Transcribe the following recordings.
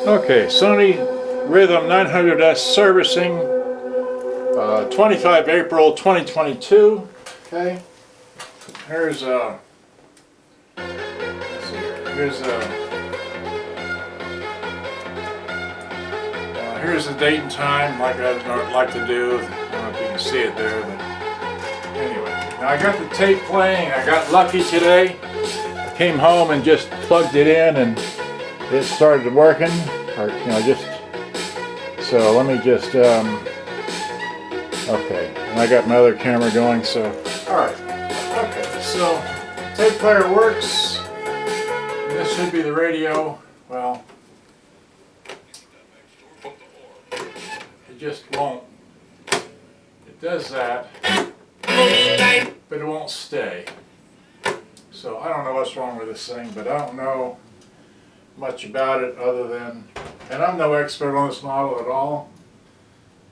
Okay, Sony Rhythm 900S servicing, 25 April 2022. Okay, here's here's the date and time, like I like to do. I don't know if you can see it there, but anyway. Now I got the tape playing. I got lucky today. Came home and just plugged it in, and it started working. Or so let me just okay. And I got my other camera going. So all right. Okay. So tape player works. This should be the radio. Well, it just won't. It does that, but it won't stay. So I don't know what's wrong with this thing, but I don't know much about it other than, and I'm no expert on this model at all,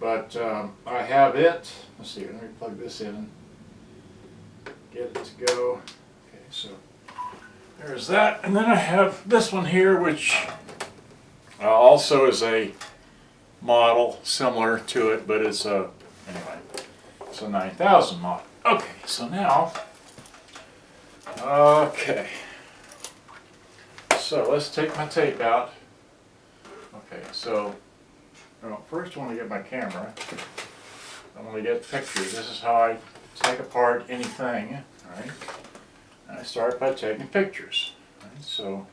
but I have it. Let's see, let me plug this in, get it to go. Okay, so there's that, and then I have this one here, which also is a model similar to it, but it's a, anyway, it's a 9000 model. Okay, so now, okay, so let's take my tape out. Okay, so first I want to get my camera. I want to get pictures. This is how I take apart anything, right? And I start by taking pictures. Right? So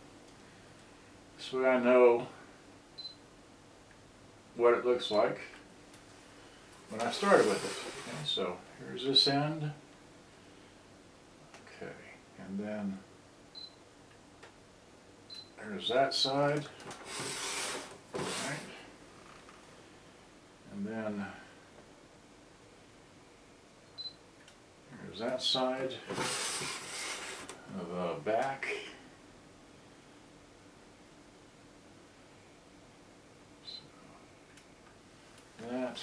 this way I know what it looks like when I started with it. Okay, so here's this end. Okay, and then there's that side. Right. And then there's that side of the back. That,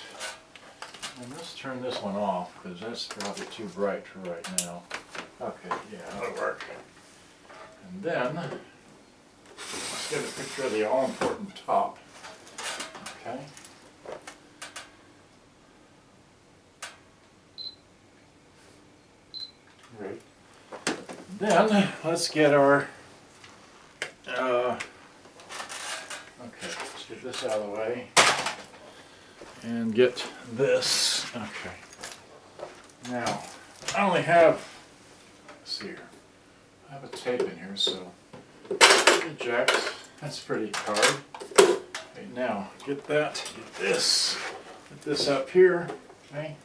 and let's turn this one off because that's probably too bright for right now. Okay, yeah, that'll work. And then let's get a picture of the all-important top. Okay. Great. Then let's get our okay, let's get this out of the way. And get this. Okay. Now, I only have, let's see here, I have a tape in here, so eject. That's pretty hard. Okay, now, get this up here, okay?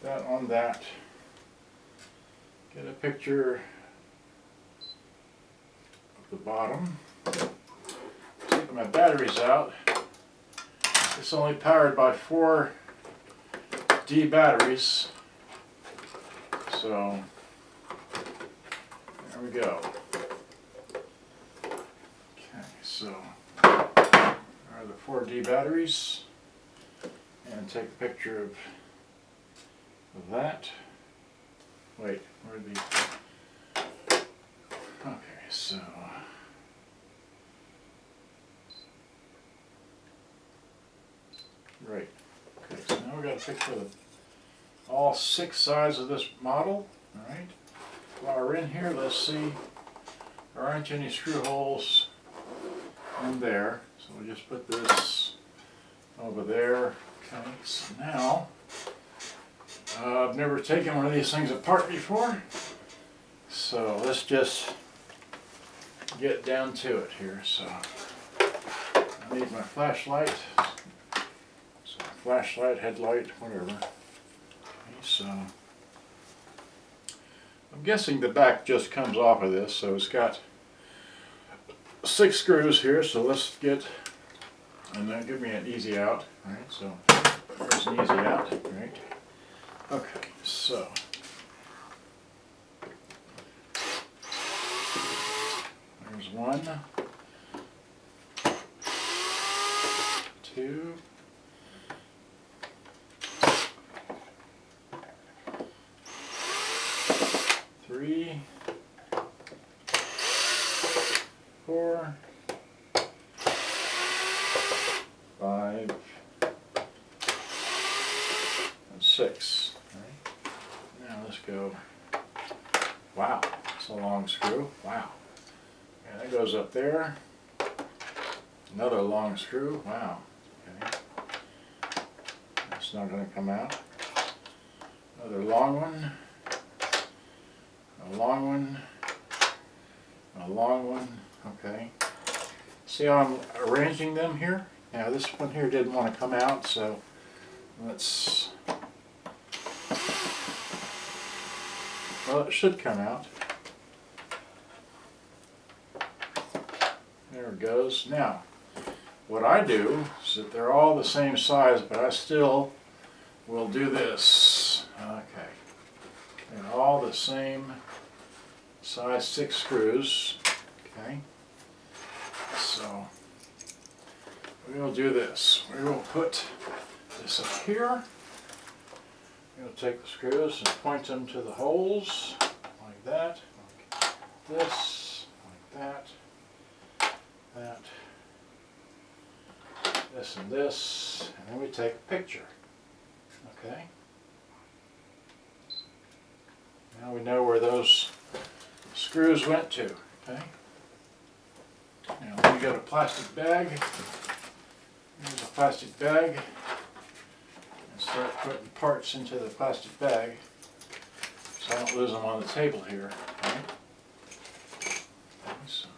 That on that. Get a picture of the bottom. Take my batteries out. It's only powered by 4 D batteries, so there we go. Okay, so there are the 4 D batteries, and take a picture of that. Wait, where are the? Okay, so. Right. Okay, so now we've got a picture of all 6 sides of this model. Alright. While we're in here, let's see. There aren't any screw holes in there. So we'll just put this over there. Okay, so now I've never taken one of these things apart before. So let's just get down to it here. So I need my flashlight. Flashlight, headlight, whatever. Okay, so I'm guessing the back just comes off of this, so it's got 6 screws here, so let's get, and that'll give me an easy out. Alright, so there's an easy out, right? Okay, so there's 1, 2, 3, 4, long screw. Wow. And that goes up there. Another long screw. Wow. Okay. That's not going to come out. Another long one. A long one. A long one. Okay. See how I'm arranging them here? Now this one here didn't want to come out, so let's... Well, it should come out. There it goes. Now, what I do is that they're all the same size, but I still will do this. Okay. They're all the same size 6 screws. Okay. So, we will do this. We will put this up here. We'll take the screws and point them to the holes, like that, like this, like that, this and this, and then we take a picture. Okay? Now we know where those screws went to. Okay? Now let me get a plastic bag. Here's a plastic bag. Start putting parts into the plastic bag so I don't lose them on the table here. Okay? So,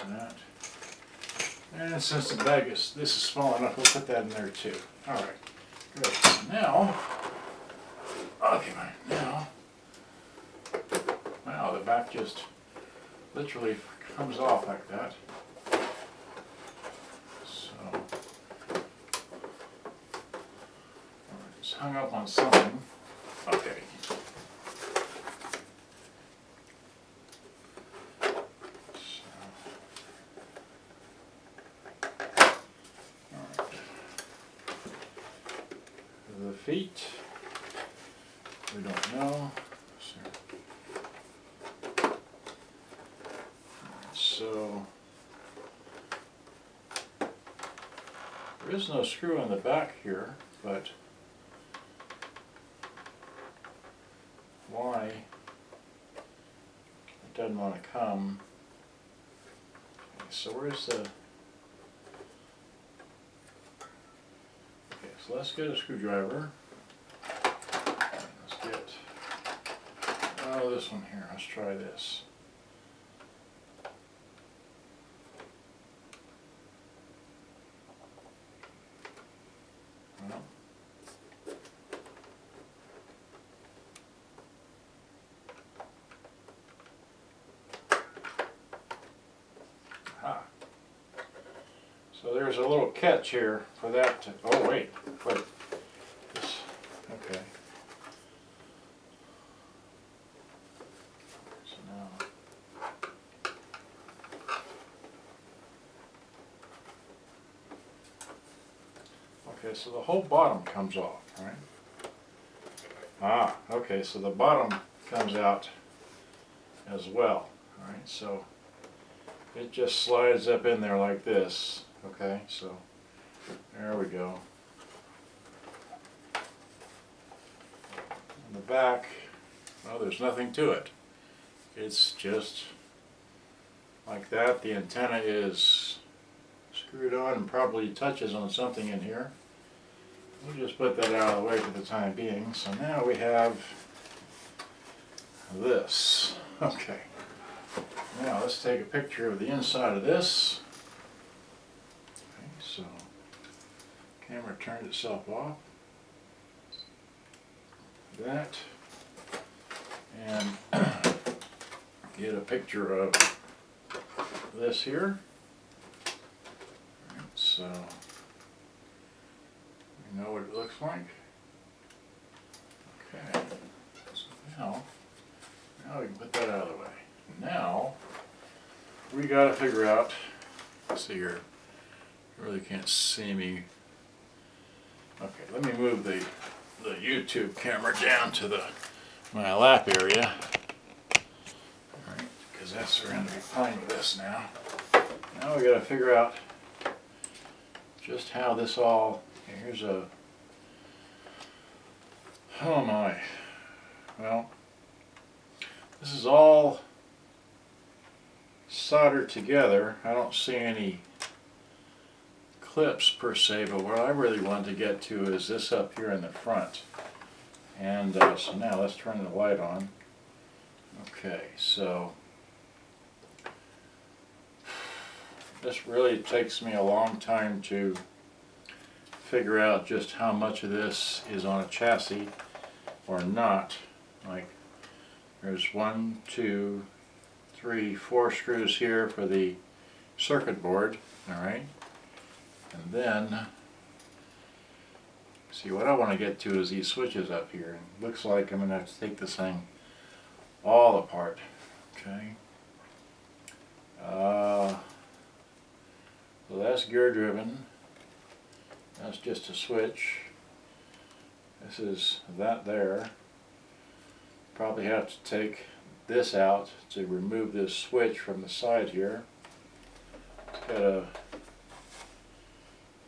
that. And since the bag this is small enough, we'll put that in there too. Alright, good. Now, okay, now, wow, the back just literally comes off like that. Hung up on something. Okay. So, all right. The feet, we don't know. So there is no screw in the back here, but why it doesn't want to come. Okay, so where's the... Okay, so let's get a screwdriver. Let's get... Oh, this one here. Let's try this. Well, so there's a little catch here for that to, oh wait, this, okay. So now, okay, so the whole bottom comes off, right? Ah, okay, so the bottom comes out as well, all right, so it just slides up in there like this. Okay, so there we go. On the back, well, there's nothing to it. It's just like that. The antenna is screwed on and probably touches on something in here. We'll just put that out of the way for the time being. So now we have this. Okay. Now let's take a picture of the inside of this. So, camera turned itself off. That, and get a picture of this here. Right, so, you know what it looks like. Okay, so now we can put that out of the way. Now, we got to figure out, let's see here. Really can't see me. Okay, let me move the YouTube camera down to my lap area. Alright, because that's where I'm going to be playing with this now. Now we got to figure out just how this all, okay, here's a, oh my, well, This is all soldered together. I don't see any clips per se, but what I really want to get to is this up here in the front. And so now let's turn the light on. Okay, so this really takes me a long time to figure out just how much of this is on a chassis or not. Like, there's 1, 2, 3, 4 screws here for the circuit board, alright? And then, see, what I want to get to is these switches up here. And it looks like I'm going to have to take this thing all apart, okay? So that's gear driven. That's just a switch. This is that there. Probably have to take this out to remove this switch from the side here. It's got a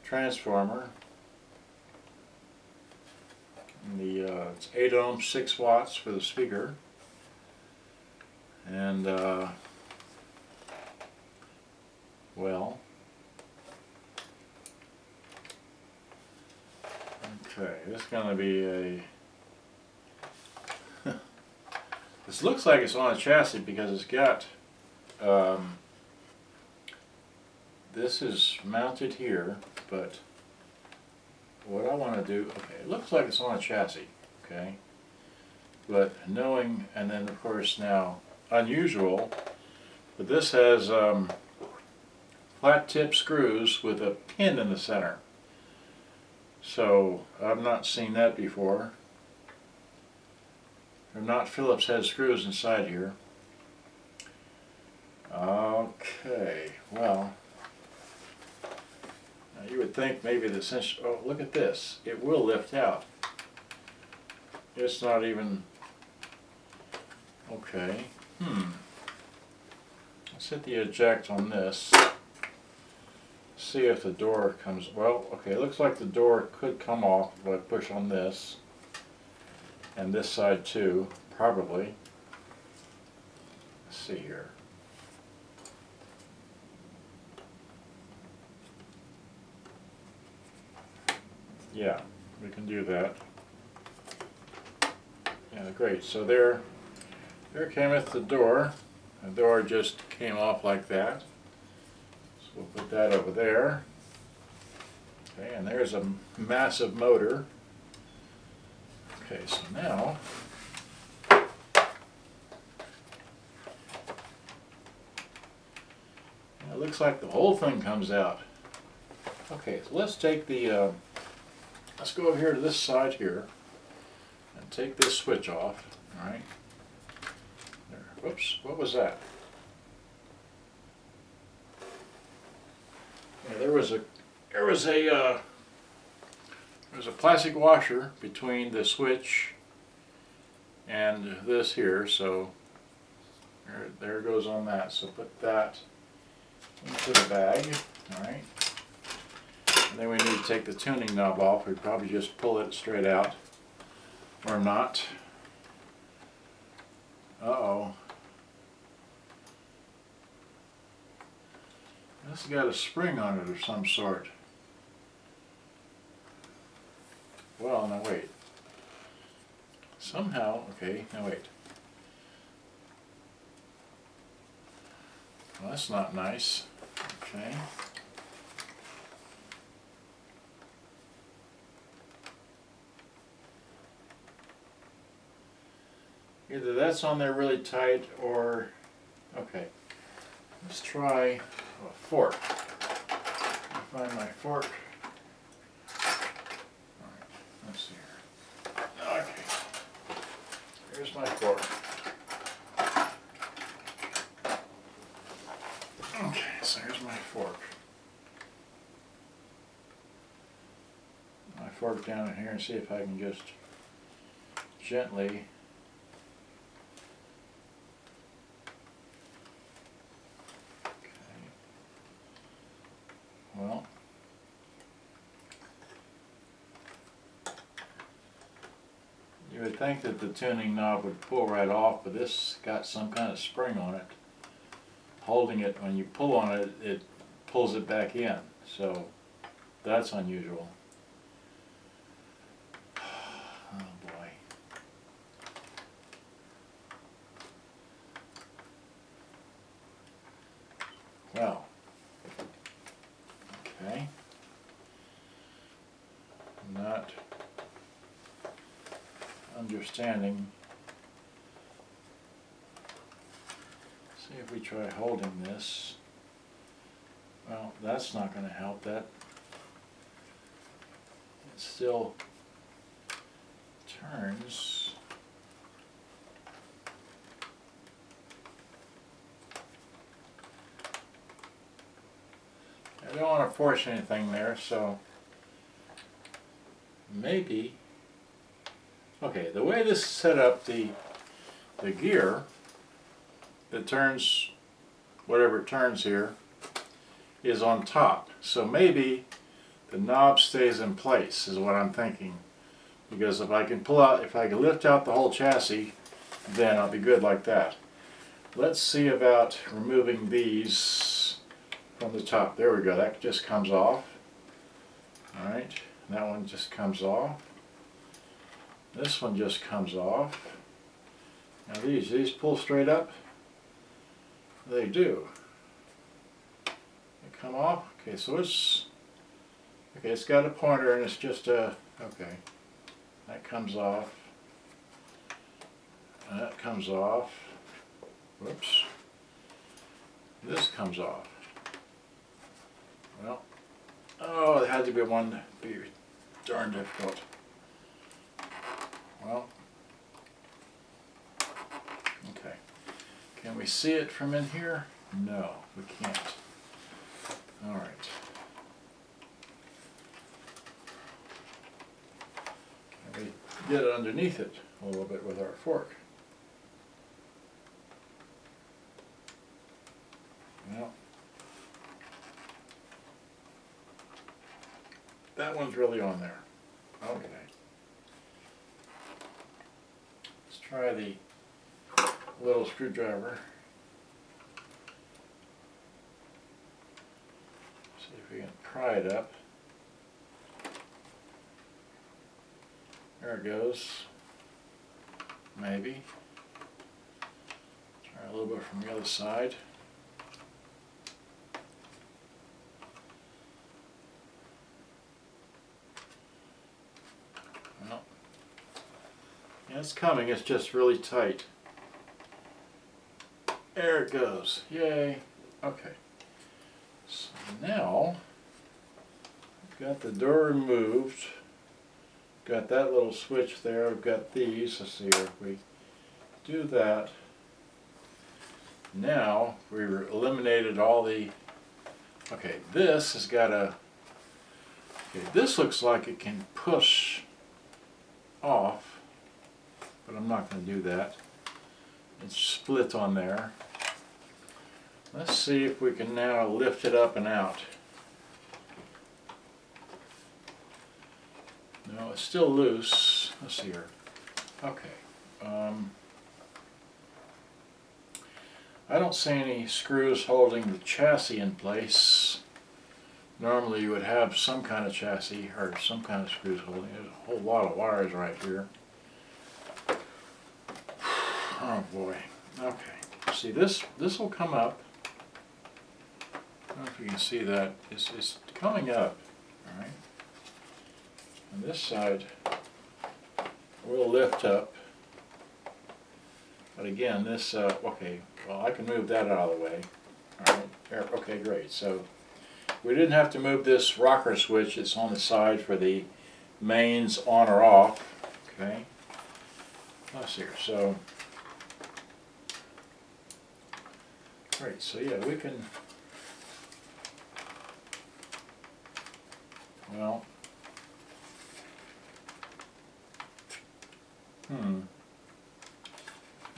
transformer. And it's 8 ohms, 6 watts for the speaker. And well, okay, this is going to be a this looks like it's on a chassis because it's got this is mounted here, but what I want to do, okay, it looks like it's on a chassis, okay, but knowing, and then of course now unusual, but this has flat tip screws with a pin in the center. So I've not seen that before. They're not Phillips head screws inside here. Okay, well, now you would think maybe the cinch, oh, look at this, it will lift out. It's not even, okay, let's hit the eject on this. See if the door comes, well, okay, it looks like the door could come off if I push on this. And this side too, probably. Let's see here. Yeah, we can do that. Yeah, great. So there cameth the door. The door just came off like that. So we'll put that over there. Okay, and there's a massive motor. Okay, so now it looks like the whole thing comes out. Okay, so let's take the let's go over here to this side here and take this switch off. All right. There. Whoops. What was that? Yeah, there was a plastic washer between the switch and this here, so there it goes on that. So put that into the bag, alright. And then we need to take the tuning knob off. We probably just pull it straight out, or not. Uh-oh. This has got a spring on it of some sort. Well, now wait. Somehow, okay, now wait. Well, that's not nice. Okay. Either that's on there really tight or, okay. Let's try a fork. Find my fork. Alright, let's see here. Okay. Here's my fork. Okay, so here's my fork. My fork down in here and see if I can just gently well, you You would think that the tuning knob would pull right off, but this got some kind of spring on it. Holding it, when you pull on it, it pulls it back in. So that's unusual. Oh boy. Well, okay. Not understanding. See if we try holding this. Well, that's not going to help. That it still turns. I don't want to force anything there, so maybe. Okay, the way this is set up, the gear that turns whatever it turns here is on top. So maybe the knob stays in place is what I'm thinking. Because if I can pull out, if I can lift out the whole chassis, then I'll be good like that. Let's see about removing these from the top. There we go, that just comes off. Alright, that one just comes off. This one just comes off. Now these pull straight up? They do. They come off. Okay, so it's got a pointer and it's just a, okay. That comes off. And that comes off. Whoops. This comes off. Well, oh, it had to be one to be darn difficult. Well, okay. Can we see it from in here? No, we can't. All right. Can we get it underneath it a little bit with our fork? Well, that one's really on there. Okay. Let's try the little screwdriver. See if we can pry it up. There it goes. Maybe. Try a little bit from the other side. Well, yeah, it's coming, it's just really tight. There it goes. Yay. Okay. So now, I've got the door removed. Got that little switch there. I've got these. Let's see here. If we do that, now we've eliminated all the. Okay, this has got a. Okay, this looks like it can push off, but I'm not going to do that. It's split on there. Let's see if we can now lift it up and out. No, it's still loose. Let's see here. Okay. I don't see any screws holding the chassis in place. Normally you would have some kind of chassis or some kind of screws holding it. There's a whole lot of wires right here. Oh boy. Okay. See, this will come up. I don't know if you can see that. It's coming up. All right. On this side, we'll lift up. But again, this, okay, well, I can move that out of the way. All right. There, okay, great. So we didn't have to move this rocker switch. It's on the side for the mains on or off. Okay. Let's see here. So. Great, so yeah, we can, well,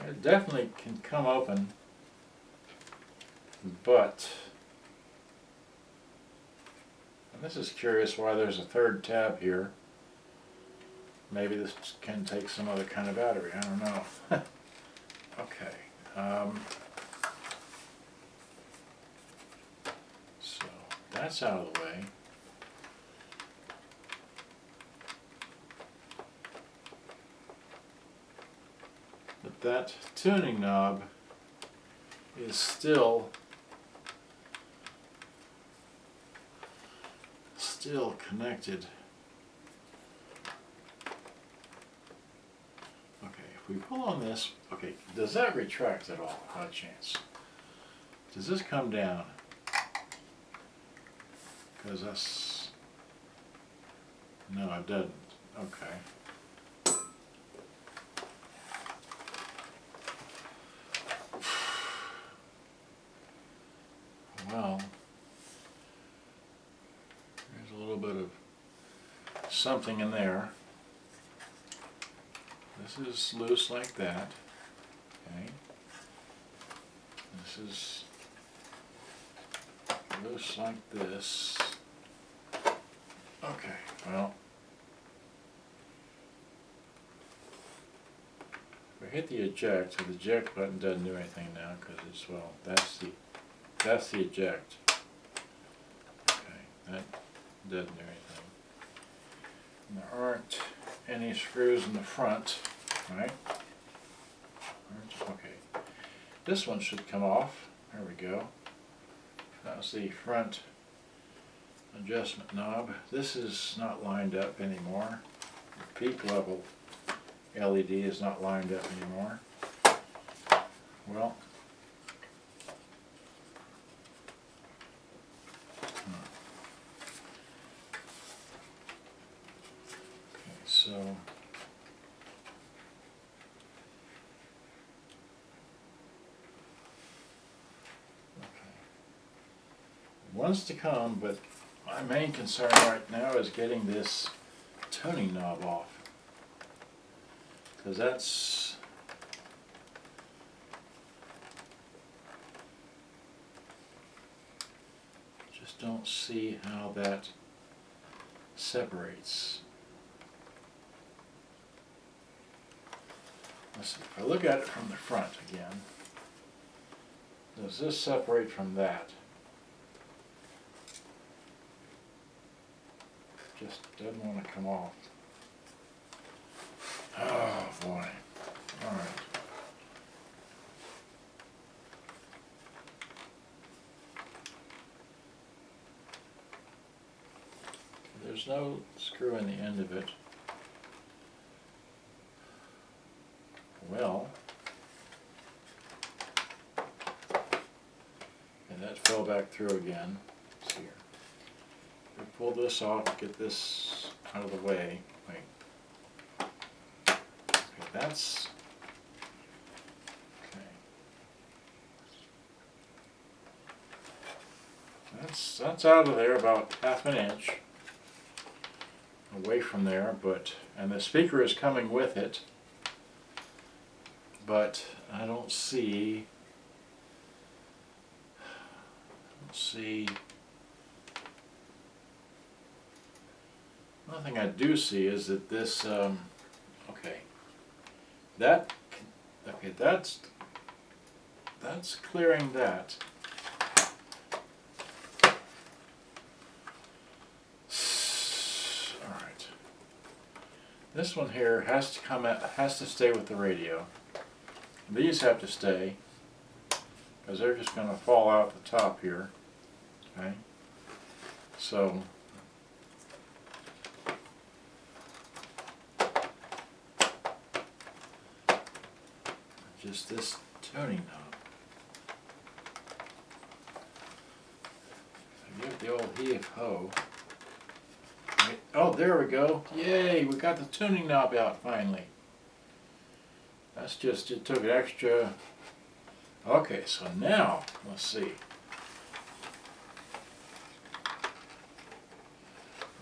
it definitely can come open, but, and this is curious why there's a third tab here. maybe this can take some other kind of battery, I don't know. Okay. So that's out of the way. But that tuning knob is still connected. Okay, if we pull on this, okay, does that retract at all by chance? Does this come down? Because that's, no, it doesn't. Okay. Well, there's a little bit of something in there. This is loose like that. Okay. This is loose like this. Okay, well, if I hit the eject, so the eject button doesn't do anything now because it's, well, that's the eject. Okay, that doesn't do anything. And there aren't any screws in the front, right? Okay, this one should come off. There we go. That's the front adjustment knob. This is not lined up anymore. The peak level LED is not lined up anymore. Well, okay, so one's to come, but my main concern right now is getting this tuning knob off, because that's just don't see how that separates. Let's see, if I look at it from the front again, does this separate from that? Just doesn't want to come off. Oh boy. Alright. There's no screw in the end of it. Well, and that fell back through again. Let's see here. We pull this off, get this out of the way. Wait. Okay, that's okay. That's out of there about half an inch away from there, but and the speaker is coming with it, but I don't see nothing I do see is that this, okay, that's clearing that. All right, this one here has to come out, has to stay with the radio. These have to stay because they're just going to fall out the top here. Okay, so. Just this tuning knob. I give the old heave-ho. Oh, there we go. Yay, we got the tuning knob out finally. That's just, it took extra. Okay, so now, let's see.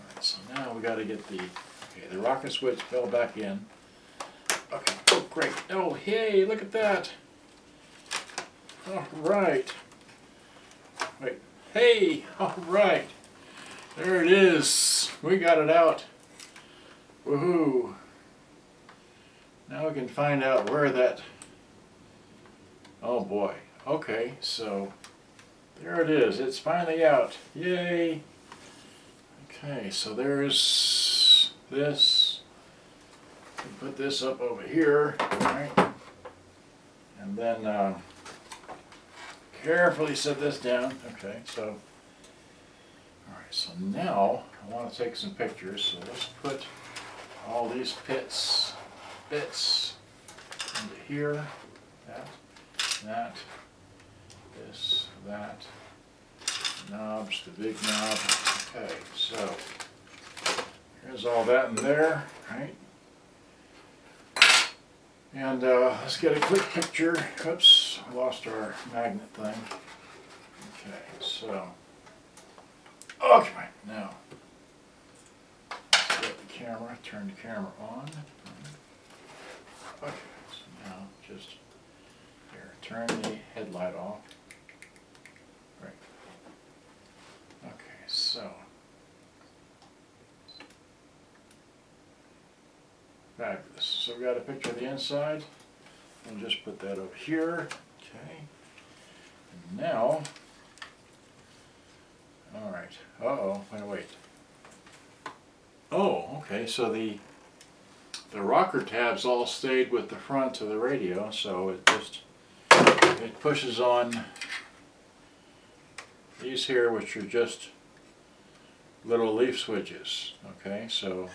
Alright, so now we got to get the, okay, the rocker switch fell back in. Okay, oh great. Oh, hey, look at that. All right. Wait, hey, all right. There it is. We got it out. Woohoo. Now we can find out where that, oh boy, okay, so there it is, it's finally out, yay! Okay, so there's this, put this up over here, right? And then carefully set this down, okay, so, alright, so now I want to take some pictures, so let's put all these bits into here, that, this, that, knobs, the big knob. Okay, so here's all that in there, right? And let's get a quick picture. Oops, I lost our magnet thing. Okay, so, okay, now let's get the camera, turn the camera on. Okay, so now just here, turn the headlight off. Right. Okay, so fabulous. So we got a picture of the inside. We'll just put that over here. Okay. And now, all right. Uh-oh, wait. Oh, okay, so the rocker tabs all stayed with the front of the radio, so it pushes on these here, which are just little leaf switches. Okay, so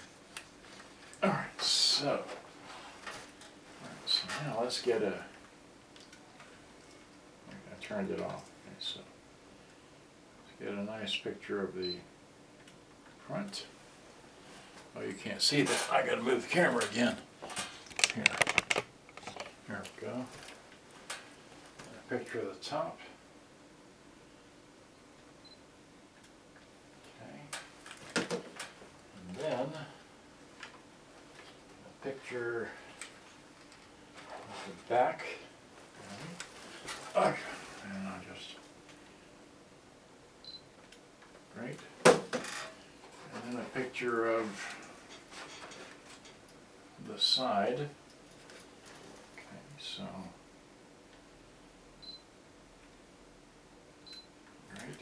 alright, so now let's get a, I turned it off. Okay, so let's get a nice picture of the front. Oh, you can't see that. I gotta move the camera again. Here we go. A picture of the top. Okay. And then a picture of the back. Okay. And I'll just, great. And then a picture of the side. Okay, so great.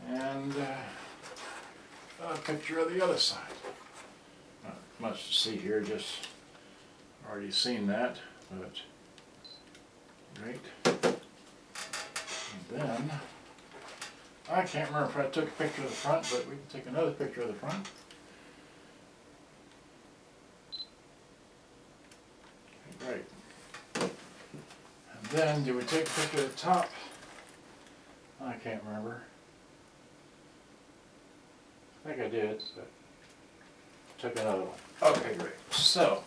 And a picture of the other side. Not much to see here, just already seen that, but great. And then I can't remember if I took a picture of the front, but we can take another picture of the front. Okay, great. And then, did we take a picture of the top? I can't remember. I think I did, but took another one. Okay, great. So,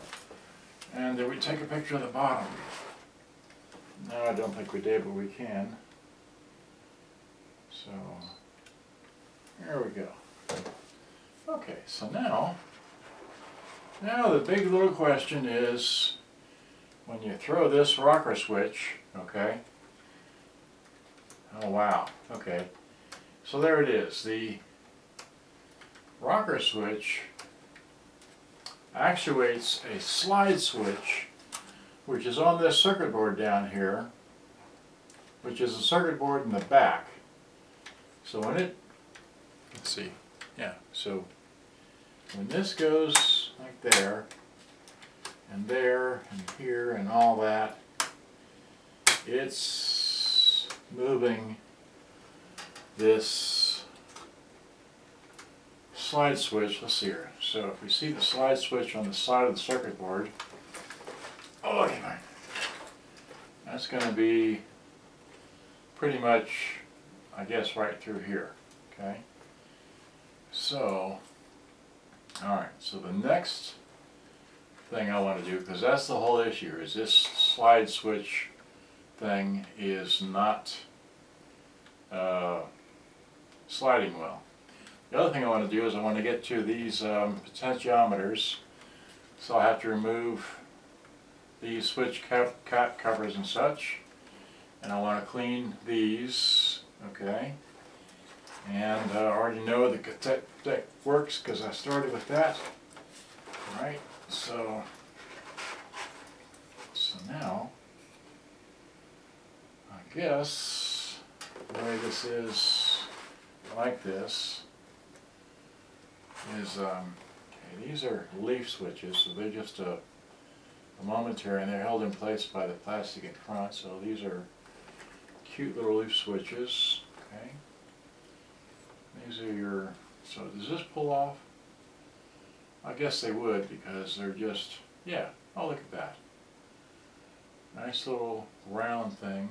and did we take a picture of the bottom? No, I don't think we did, but we can. So, here we go. Okay, so now the big little question is, when you throw this rocker switch, okay, oh wow, okay, so there it is. The rocker switch actuates a slide switch, which is on this circuit board down here, which is a circuit board in the back. So when it, let's see, yeah, so when this goes like there, and here, and all that, it's moving this slide switch. Let's see here. So if we see the slide switch on the side of the circuit board, oh, okay, that's going to be pretty much, I guess, right through here. Okay. So, all right. So the next thing I want to do, because that's the whole issue, is this slide switch thing is not sliding well. The other thing I want to do is I want to get to these potentiometers, so I have to remove these switch cap covers and such, and I want to clean these, okay, and I already know that works because I started with that, right? So so now, I guess the way this is like this is, okay, these are leaf switches, so they're just a momentary, and they're held in place by the plastic in front, so these are cute little leaf switches, okay. These are your, so does this pull off? I guess they would, because they're just, yeah, oh look at that. Nice little round thing.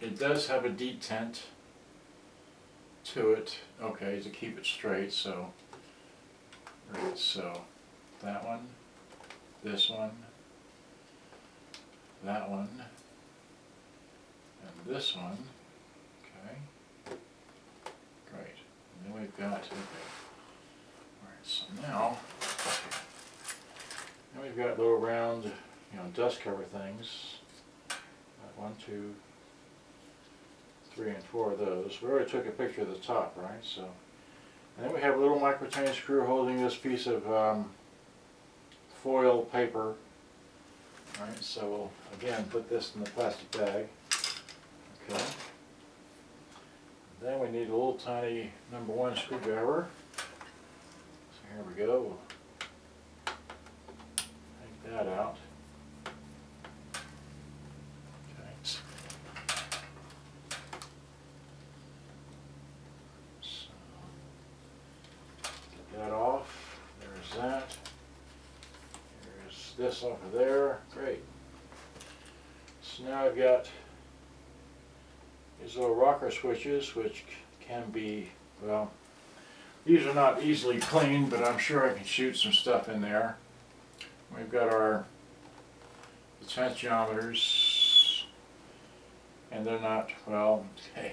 It does have a detent to it, okay, to keep it straight, so, right, so that one, this one, that one, and this one, okay, great, and then we've got, okay, alright, so now, we've got little round, dust cover things, 1, 2, 3, and 4 of those. We already took a picture of the top, right, so, and then we have a little micro tiny screw holding this piece of foil paper. Alright, so we'll again put this in the plastic bag. Okay. Then we need a little tiny number 1 screwdriver. So here we go. We'll take that out. Okay. So get that off. There's that. This off of there, great. So now I've got these little rocker switches, which can be, well, these are not easily cleaned, but I'm sure I can shoot some stuff in there. We've got our potentiometers, and they're not, well, okay.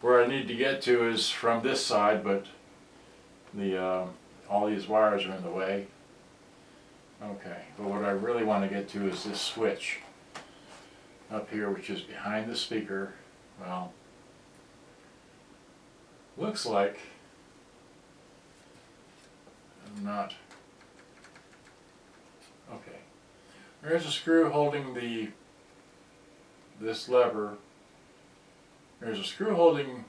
Where I need to get to is from this side, but the all these wires are in the way. Okay, but what I really want to get to is this switch up here, which is behind the speaker. Well, looks like I'm not. Okay, there's a screw holding this lever. There's a screw holding.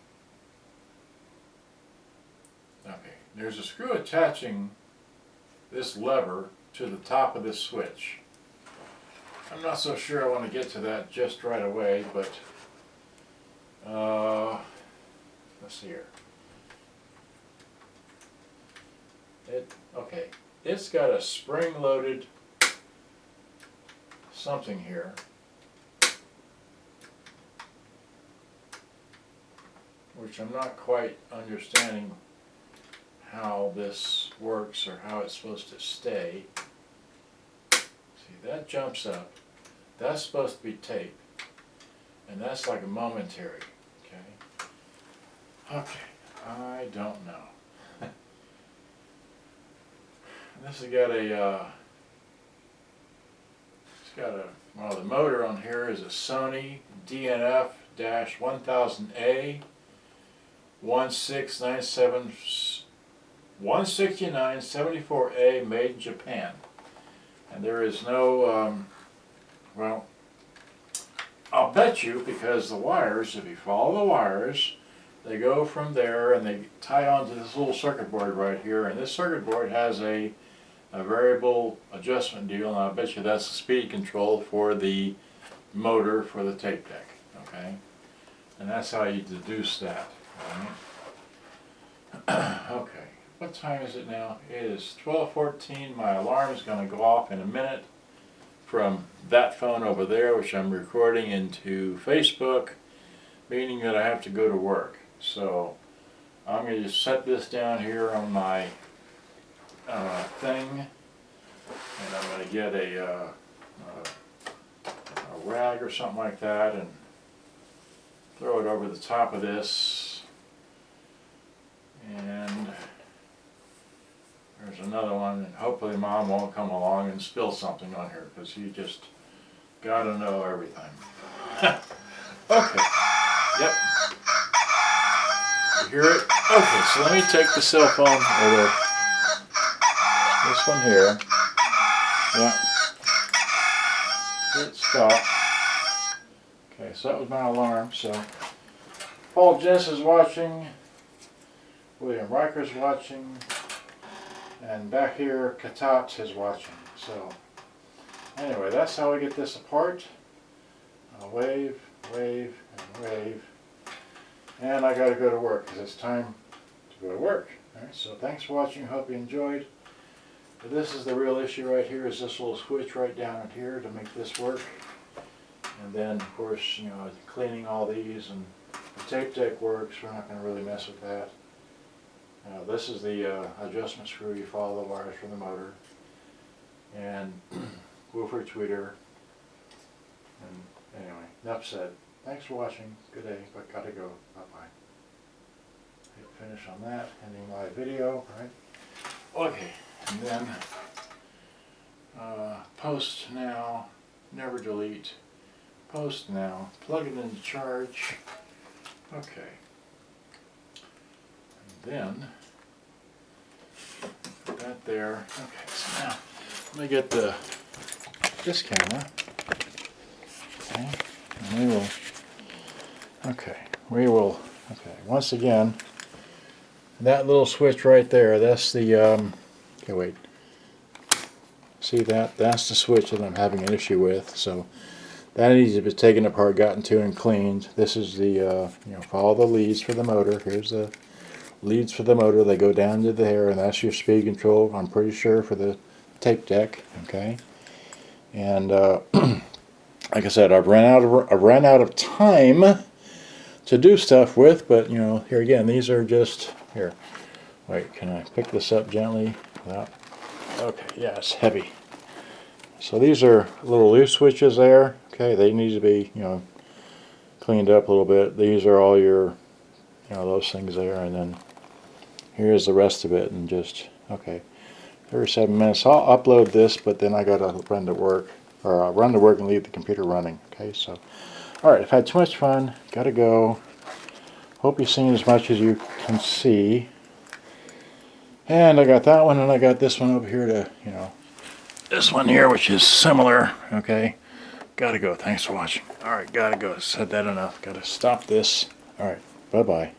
Okay, there's a screw attaching this lever to the top of this switch. I'm not so sure I want to get to that just right away, but let's see here. Okay, it's got a spring-loaded something here, which I'm not quite understanding how this works or how it's supposed to stay. See, that jumps up. That's supposed to be tape. And that's like a momentary. Okay? Okay, I don't know. This has got a, well, the motor on here is a Sony DNF-1000A 16974A made in Japan. And there is no, well, I'll bet you, because the wires, if you follow the wires, they go from there and they tie onto this little circuit board right here, and this circuit board has a variable adjustment deal, and I'll bet you that's the speed control for the motor for the tape deck, okay? And that's how you deduce that, right? Okay. What time is it now? It is 12:14. My alarm is going to go off in a minute from that phone over there, which I'm recording into Facebook, meaning that I have to go to work. So I'm going to just set this down here on my thing, and I'm going to get a rag or something like that and throw it over the top of this. And there's another one, and hopefully Mom won't come along and spill something on here, because you just gotta know everything. Okay, yep. You hear it? Okay, so let me take the cell phone, or this one here. Yeah. hit stop. Okay, so that was my alarm. So Paul Jess is watching, William Riker's watching, and back here Katat is watching. So anyway, that's how we get this apart. Wave, wave, and wave. And I gotta go to work because it's time to go to work. Alright, so thanks for watching. Hope you enjoyed. But this is the real issue right here, is this little switch right down in here to make this work. And then of course, you know, cleaning all these, and the tape deck works. We're not going to really mess with that. This is the adjustment screw. You follow the wires from the motor. And woofer tweeter. And anyway, enough said. Thanks for watching. Good day, but gotta go. Bye-bye. Hit finish on that. Ending my video, right? Okay, and then post now, never delete. Post now, plug it into charge. Okay. And then put that there. Okay, so now let me get this camera. Okay, and we will. Okay, once again, that little switch right there, that's the, okay, wait. See that? That's the switch that I'm having an issue with. So that needs to be taken apart, gotten to, and cleaned. This is the, you know, follow the leads for the motor. Here's the leads for the motor. They go down to there, and that's your speed control, I'm pretty sure, for the tape deck. Okay. And like I said, I've ran out of time to do stuff with, but you know, here again, these are just here. Wait, can I pick this up gently? Without, okay, yeah, it's heavy. So these are little loose switches there. Okay, they need to be, you know, cleaned up a little bit. These are all your, you know, those things there, and then here's the rest of it. And just, okay, 37 minutes. I'll upload this, but then I gotta run to work, or run to work and leave the computer running. Okay, so alright, I've had too much fun. Gotta go. Hope you've seen as much as you can see. And I got that one, and I got this one over here to, you know, this one here, which is similar. Okay, gotta go. Thanks for watching. Alright, gotta go. Said that enough. Gotta stop this. Alright, bye-bye.